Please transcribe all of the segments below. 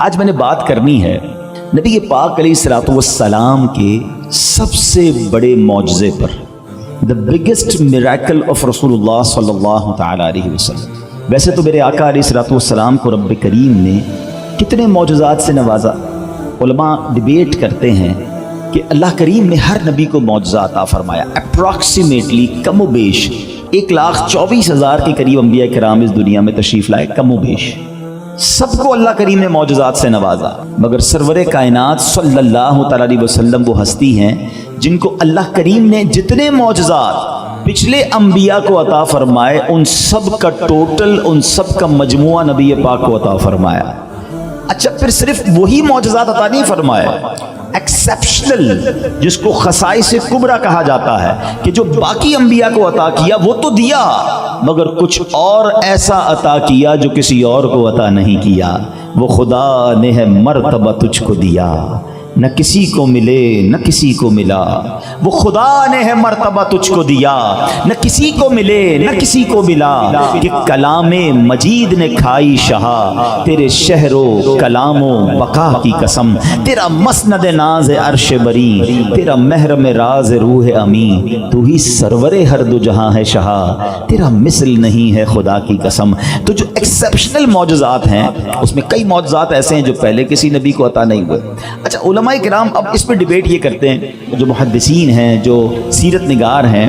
آج میں نے بات کرنی ہے نبی پاک علیہ الصلوۃ والسلام کے سب سے بڑے معجزے پر، the biggest miracle of رسول اللہ صلی اللہ تعالی علیہ وسلم۔ ویسے تو میرے آقا علیہ الصلوۃ والسلام کو رب کریم نے کتنے معجزات سے نوازا۔ علماء ڈیبیٹ کرتے ہیں کہ اللہ کریم نے ہر نبی کو معجزہ عطا فرمایا، اپروکسیمیٹلی کم و بیش 1,24,000 کے قریب انبیاء کرام اس دنیا میں تشریف لائے، کم و بیش سب کو اللہ کریم نے معجزات سے نوازا، مگر سرور کائنات صلی اللہ تعالی علیہ وسلم وہ ہستی ہیں جن کو اللہ کریم نے جتنے معجزات پچھلے انبیاء کو عطا فرمائے ان سب کا ٹوٹل، ان سب کا مجموعہ نبی پاک کو عطا فرمایا۔ اچھا، پھر صرف وہی معجزات عطا نہیں فرمائے، ایکسیپشنل جس کو خصائص کبریٰ کہا جاتا ہے کہ جو باقی انبیاء کو عطا کیا وہ تو دیا، مگر کچھ اور ایسا عطا کیا جو کسی اور کو عطا نہیں کیا۔ وہ خدا نے ہے مرتبہ تجھ کو دیا، نہ کسی کو ملے نہ کسی کو ملا۔ وہ خدا نے ہے مرتبہ تجھ کو دیا، نہ کسی کو ملے نہ کسی کو ملا۔ کہ کلام مجید نے کھائی شہا، تیرے شہر و کلام و بقا کی قسم۔ تیرا مسند ناز عرش بری، تیرا محرم راز روح امین۔ تو ہی سرور ہر دو جہاں ہے شہا، تیرا مثل نہیں ہے خدا کی قسم۔ تو جو ایکسیپشنل معجزات ہیں اس میں کئی معجزات ایسے ہیں جو پہلے کسی نبی کو عطا نہیں ہوئے۔ اچھا، علماء کرام اب اس پہ ڈیبیٹ یہ کرتے ہیں، جو محدثین ہیں، جو سیرت نگار ہیں،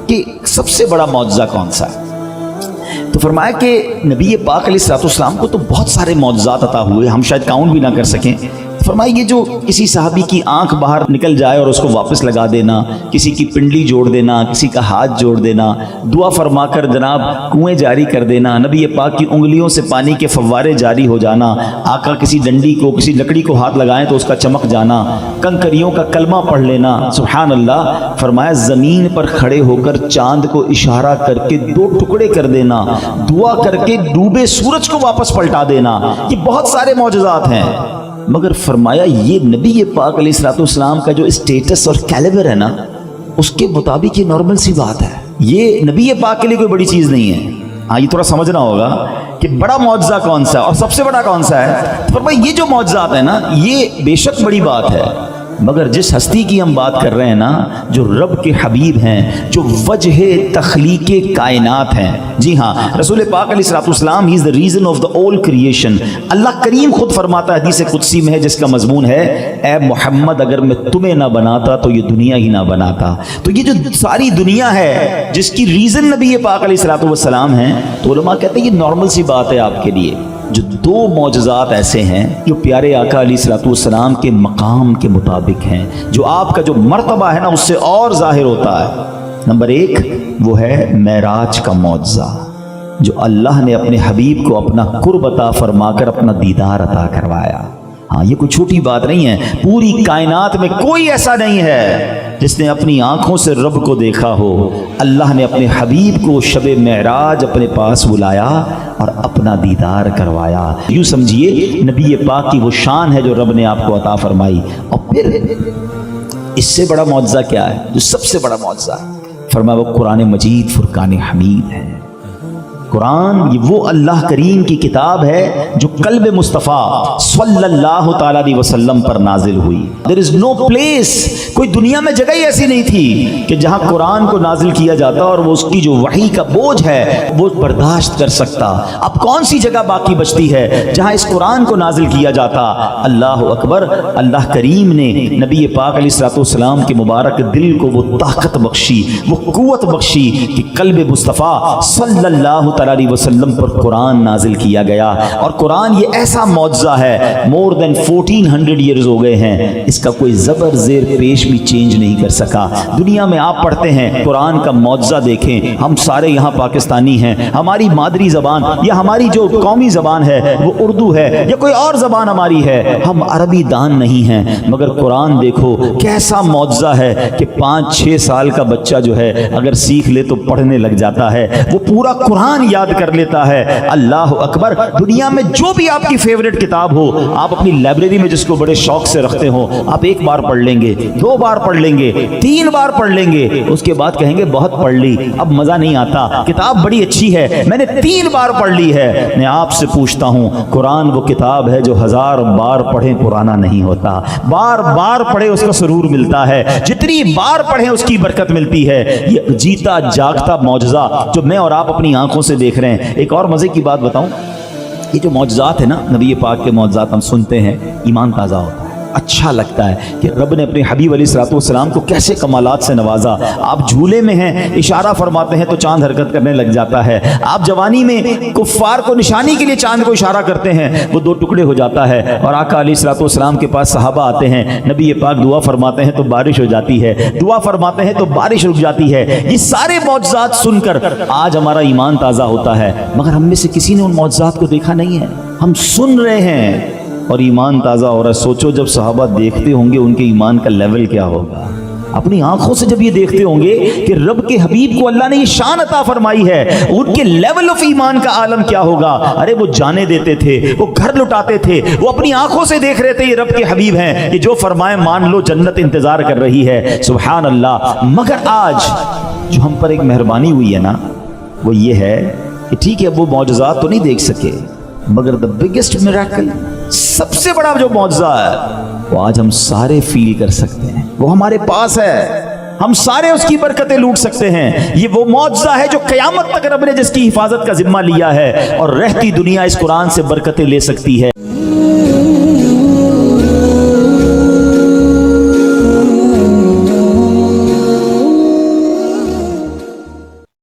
کہ سب سے بڑا معجزہ کون سا ہے؟ تو فرمایا کہ نبی پاک علیہ الصلوۃ والسلام کو تو بہت سارے معجزات عطا ہوئے، ہم شاید کاؤنٹ بھی نہ کر سکیں۔ فرمایا یہ جو کسی صحابی کی آنکھ باہر نکل جائے اور اس کو واپس لگا دینا، کسی کی پنڈلی جوڑ دینا، کسی کا ہاتھ جوڑ دینا، دعا فرما کر جناب کنویں جاری کر دینا، نبی پاک کی انگلیوں سے پانی کے فوارے جاری ہو جانا، آقا کسی ڈنڈی کو کسی لکڑی کو ہاتھ لگائیں تو اس کا چمک جانا، کنکریوں کا کلمہ پڑھ لینا، سبحان اللہ۔ فرمایا زمین پر کھڑے ہو کر چاند کو اشارہ کر کے 2 ٹکڑے کر دینا، دعا کر کے ڈوبے سورج کو واپس پلٹا دینا، یہ بہت سارے معجزات ہیں۔ مگر فرمایا یہ نبی پاک علیہ الصلوۃ والسلام کا جو اسٹیٹس اور کیلیبر ہے نا، اس کے مطابق یہ نارمل سی بات ہے، یہ نبی پاک کے لیے کوئی بڑی چیز نہیں ہے۔ ہاں، یہ تھوڑا سمجھنا ہوگا کہ بڑا معجزہ کون سا ہے اور سب سے بڑا کون سا ہے۔ فرمایا یہ جو معجزات ہیں نا، یہ بے شک بڑی بات ہے، مگر جس ہستی کی ہم بات کر رہے ہیں نا، جو رب کے حبیب ہیں، جو وجہ تخلیق کائنات ہیں، جی ہاں، رسول پاک علیہ الصلوۃ والسلام ہی is the reason of the all creation. اللہ کریم خود فرماتا ہے حدیث قدسی میں ہے جس کا مضمون ہے، اے محمد اگر میں تمہیں نہ بناتا تو یہ دنیا ہی نہ بناتا۔ تو یہ جو ساری دنیا ہے جس کی ریزن نبی پاک علیہ الصلوۃ والسلام ہیں، تو علماء کہتے ہیں یہ نارمل سی بات ہے آپ کے لیے۔ جو 2 معجزات ایسے ہیں جو پیارے آقا علیہ الصلوۃ والسلام کے مقام کے مطابق ہیں، جو آپ کا جو مرتبہ ہے نا اس سے اور ظاہر ہوتا ہے۔ نمبر 1 وہ ہے معراج کا معجزہ، جو اللہ نے اپنے حبیب کو اپنا قرب عطا فرما کر اپنا دیدار عطا کروایا۔ ہاں، یہ کوئی چھوٹی بات نہیں ہے، پوری کائنات میں کوئی ایسا نہیں ہے جس نے اپنی آنکھوں سے رب کو دیکھا ہو۔ اللہ نے اپنے حبیب کو شب معراج اپنے پاس بلایا اور اپنا دیدار کروایا۔ یوں سمجھیے نبی پاک کی وہ شان ہے جو رب نے آپ کو عطا فرمائی۔ اور پھر اس سے بڑا معجزہ کیا ہے، جو سب سے بڑا معجزہ ہے؟ فرمایا وہ قرآن مجید فرقان حمید ہے۔ قرآن یہ وہ اللہ کریم کی کتاب ہے جو قلب مصطفیٰ صلی اللہ تعالی علیہ وسلم پر نازل ہوئی۔ There is no place، کوئی دنیا میں جگہ ہی ایسی نہیں تھی کہ جہاں قرآن کو نازل کیا جاتا اور وہ اس کی جو وحی کا بوجھ ہے وہ برداشت کر سکتا۔ اب کون سی جگہ باقی بچتی ہے جہاں اس قرآن کو نازل کیا جاتا؟ اللہ اکبر! اللہ کریم نے نبی پاک علیہ الصلوۃ والسلام کے مبارک دل کو وہ طاقت بخشی، وہ قوت بخشی کہ قلب مصطفیٰ صلی اللہ تعالی علیہ وسلم پر قرآن نازل کیا گیا۔ اور قرآن یہ ایسا معجزہ ہے، مور دین 1400 ایئرز ہو گئے ہیں، اس کا کوئی زبر زیر پیش بھی چینج نہیں کر سکا۔ دنیا میں آپ پڑھتے ہیں قرآن کا معجزہ دیکھیں، ہم سارے یہاں پاکستانی ہیں، ہماری مادری زبان یا ہماری جو قومی زبان ہے وہ اردو ہے یا کوئی اور زبان ہماری ہے، ہم عربی دان نہیں ہیں، مگر قرآن دیکھو کیسا معجزہ ہے کہ 5-6 سال کا بچہ جو ہے اگر سیکھ لے تو پڑھنے لگ جاتا ہے۔ وہ پورا قرآن یاد کر لیتا ہے۔ اللہ اکبر۔ دنیا میں جو بھی آپ کی فیوریٹ کتاب ہو، آپ اپنی لائبریری میں جس کو بڑے شوق سے رکھتے ہو، آپ ایک بار پڑھ لیں گے، 2 بار پڑھ لیں گے، 3 بار پڑھ لیں گے، اس کے بعد کہیں گے بہت پڑھ لی، اب مزہ نہیں آتا، کتاب بڑی اچھی ہے، میں نے 3 بار پڑھ لی ہے۔ میں آپ سے پوچھتا ہوں، قرآن وہ کتاب ہے جو 1000 بار پڑھیں پرانا نہیں ہوتا، بار بار پڑھے اس کا سرور ملتا ہے، جتنی بار پڑھیں اس کی برکت ملتی ہے۔ یہ جیتا جاگتا معجزہ جو میں اور آپ اپنی آنکھوں سے دیکھ رہے ہیں۔ ایک اور مزے کی بات بتاؤں، یہ جو معجزات ہیں نا، نبی پاک کے معجزات ہم سنتے ہیں، ایمان تازہ ہوتا ہے، اچھا لگتا ہے کہ رب نے اپنے حبیب علیہ الصلوۃ والسلام کو کیسے کمالات سے نوازا۔ آپ جھولے میں ہیں، اشارہ فرماتے ہیں تو چاند حرکت کرنے لگ جاتا ہے۔ آپ جوانی میں کفار کو نشانی کے لیے چاند کو اشارہ کرتے ہیں، وہ 2 ٹکڑے ہو جاتا ہے، اور آقا علیہ الصلوۃ والسلام کے پاس صحابہ آتے ہیں، نبی پاک دعا فرماتے ہیں تو بارش ہو جاتی ہے، دعا فرماتے ہیں تو بارش رک جاتی ہے۔ یہ سارے معجزات سن کر آج ہمارا ایمان تازہ ہوتا ہے، مگر ہم میں سے کسی نے ان معجزات کو دیکھا نہیں ہے۔ ہم سن رہے ہیں اور ایمان تازہ ہو رہا ہے۔ سوچو جب صحابہ دیکھتے ہوں گے ان کے ایمان کا لیول کیا ہوگا، اپنی آنکھوں سے جب یہ دیکھتے ہوں گے کہ رب کے حبیب کو اللہ نے یہ شان عطا فرمائی ہے، ان کے لیول آف ایمان کا عالم کیا ہوگا۔ ارے وہ جانے دیتے تھے، وہ گھر لٹاتے تھے، وہ اپنی آنکھوں سے دیکھ رہے تھے یہ رب کے حبیب ہیں، یہ جو فرمائے مان لو، جنت انتظار کر رہی ہے۔ سبحان اللہ۔ مگر آج جو ہم پر ایک مہربانی ہوئی ہے نا، وہ یہ ہے کہ ٹھیک ہے وہ معجزات تو نہیں دیکھ سکے، مگر the biggest miracle، سب سے بڑا جو معجزہ ہے وہ آج ہم سارے فیل کر سکتے ہیں، وہ ہمارے پاس ہے، ہم سارے اس کی برکتیں لوٹ سکتے ہیں۔ یہ وہ معجزہ ہے جو قیامت تک رب نے جس کی حفاظت کا ذمہ لیا ہے، اور رہتی دنیا اس قرآن سے برکتیں لے سکتی ہے۔